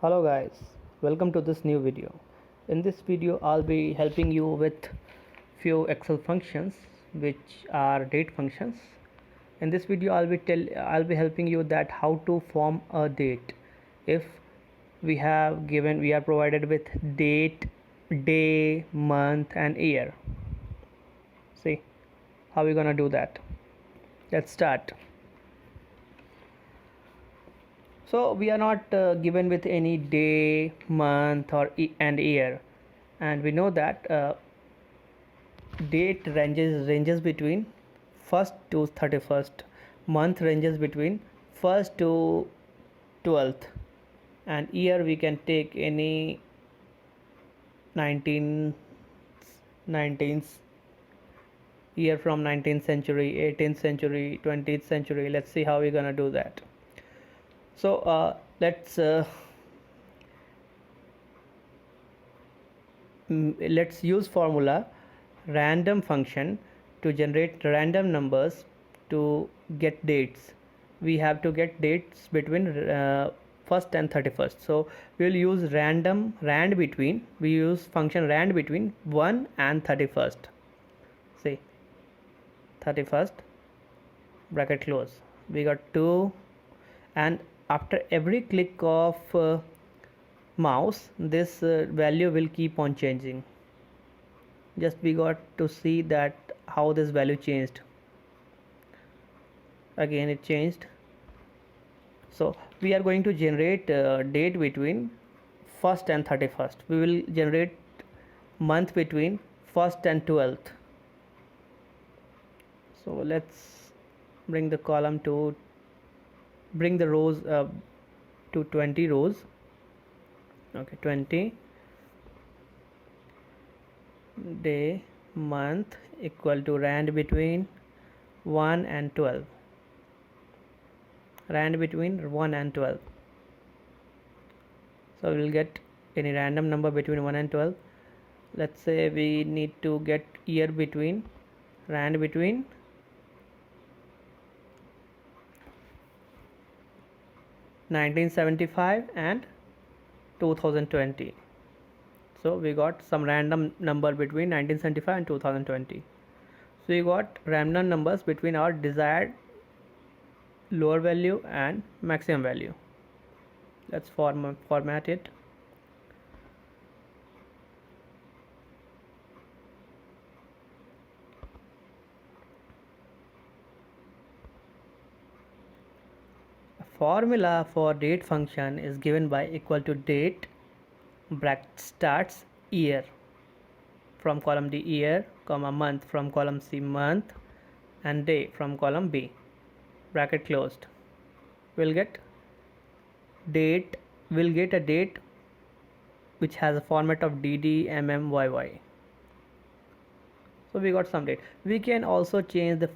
Hello guys, welcome to this new video. In this video I'll be helping you with few Excel functions which are date functions. In this video I'll be helping you that how to form a date if we are provided with date, day, month and year. See how we're gonna do that. Let's start. So we are not given with any day, month and year, and we know that date ranges between 1st to 31st, month ranges between 1st to 12th, and year we can take any 19th 19th year from 19th century, 18th century, 20th century. Let's see how we're gonna do that. So let's use formula random function to generate random numbers to get dates. We have to get dates between 1st and 31st, so we will use rand between. We use function rand between 1 and 31st. See, 31st bracket close, we got 2, and after every click of mouse this value will keep on changing. Just we got to see that how this value changed. Again it changed. So we are going to generate date between 1st and 31st. We will generate month between 1st and 12th. So let's bring the column to bring the rows to 20 rows. Okay, 20, day, month equal to rand between 1 and 12, rand between 1 and 12. So we will get any random number between 1 and 12. Let's say we need to get year between rand between 1975 and 2020. So we got some random number between 1975 and 2020. So we got random numbers between our desired lower value and maximum value. Let's format it. Formula for date function is given by equal to date bracket starts year from column D, year, comma month from column C, month, and day from column B, bracket closed. We'll get a date which has a format of DD, MM, YY. So we got some date. We can also change the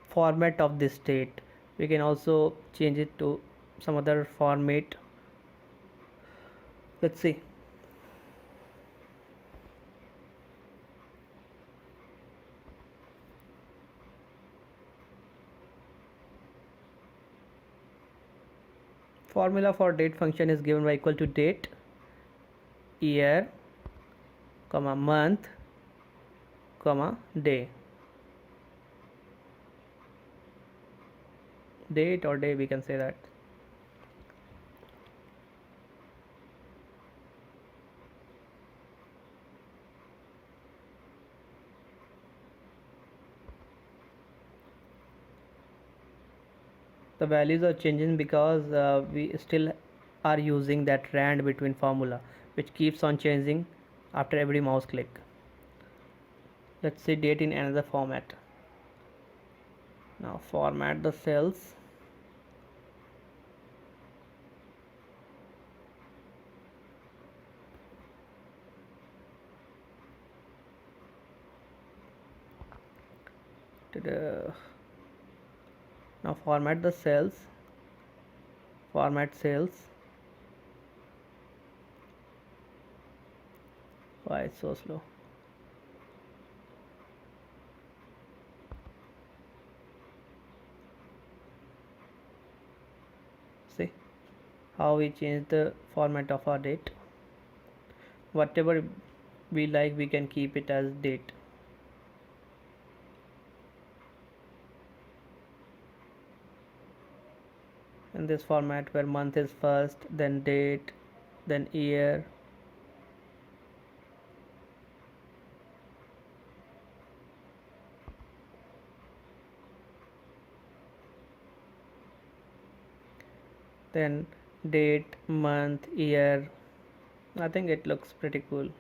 format of this date. We can also change it to some other format. Let's see. Formula for date function is given by equal to date, year, comma month, comma day. Date or day, we can say that. The values are changing because we still are using that rand between formula, which keeps on changing after every mouse click. Let's see date in another format. Now format the cells. Now format the cells. Format cells. Why it's so slow? See, how we change the format of our date. Whatever we like, we can keep it as date. In this format, where month is first, then date, then year, then date, month, year. I think it looks pretty cool.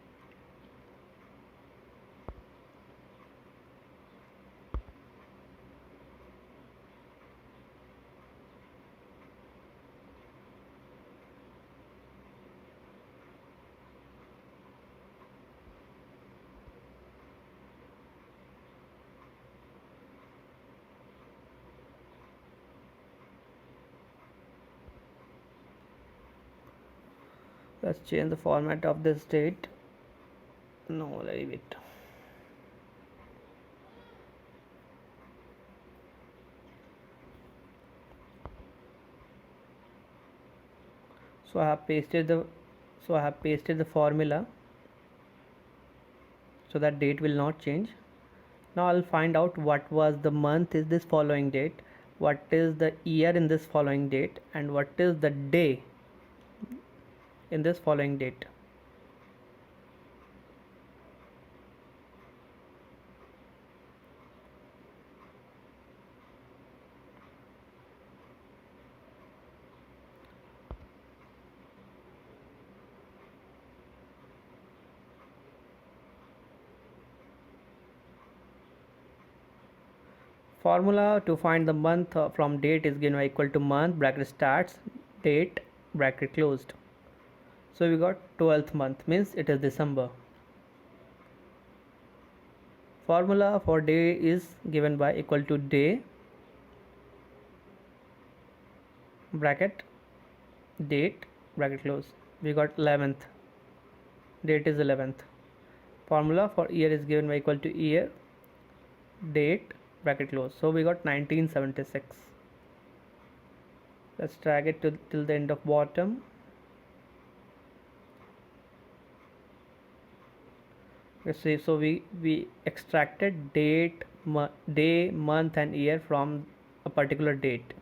Let's change the format of this date. No, leave it. So I have pasted the formula so that date will not change. Now I'll find out what was the month is this following date, what is the year in this following date, and what is the day in this following date. Formula to find the month from date is given by equal to month bracket starts date bracket closed. So we got 12th month, means it is December. Formula for day is given by equal to day bracket date bracket close. We got 11th, date is 11th. Formula for year is given by equal to year date bracket close. So we got 1976. Let's drag it till the end of bottom. Let's see, so we extracted date, day, month and year from a particular date.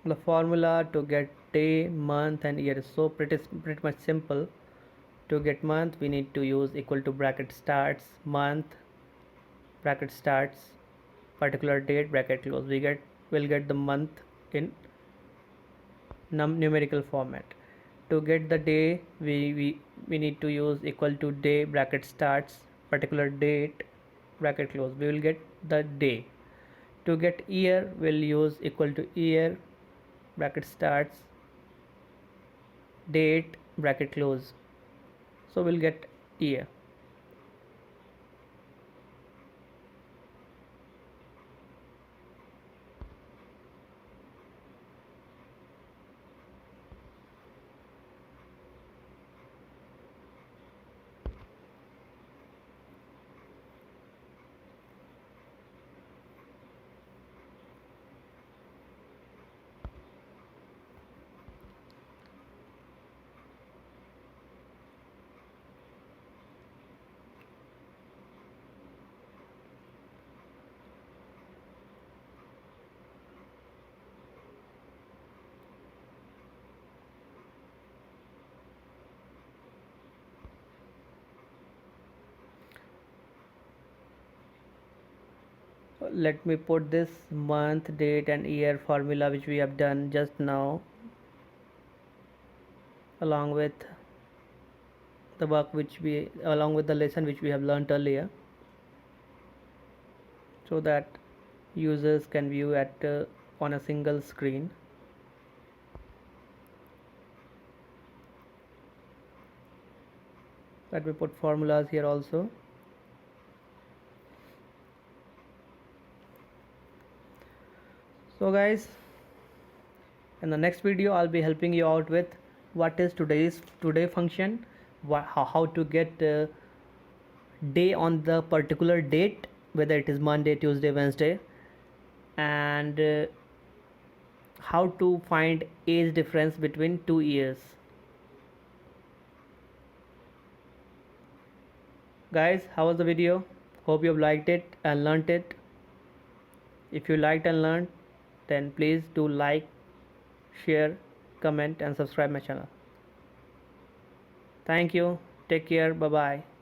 The formula to get day, month and year is so pretty much simple. To get month, we need to use equal to bracket starts month bracket starts particular date bracket close. We'll get the month in numerical format. To get the day, we need to use equal to day bracket starts particular date bracket close. We will get the day. To get year, we'll use equal to year bracket starts date bracket close. So we'll get year. Let me put this month, date and year formula which we have done just now along with the work which we along with the lesson which we have learned earlier, so that users can view at on a single screen. Let me put formulas here also. So guys, in the next video I'll be helping you out with what is today function, how to get day on the particular date, whether it is Monday, Tuesday, Wednesday, and how to find age difference between 2 years. Guys, how was the video? Hope you have liked it and learnt it. If you liked and learned, then please do like, share, comment and subscribe my channel. Thank you. Take care. Bye bye.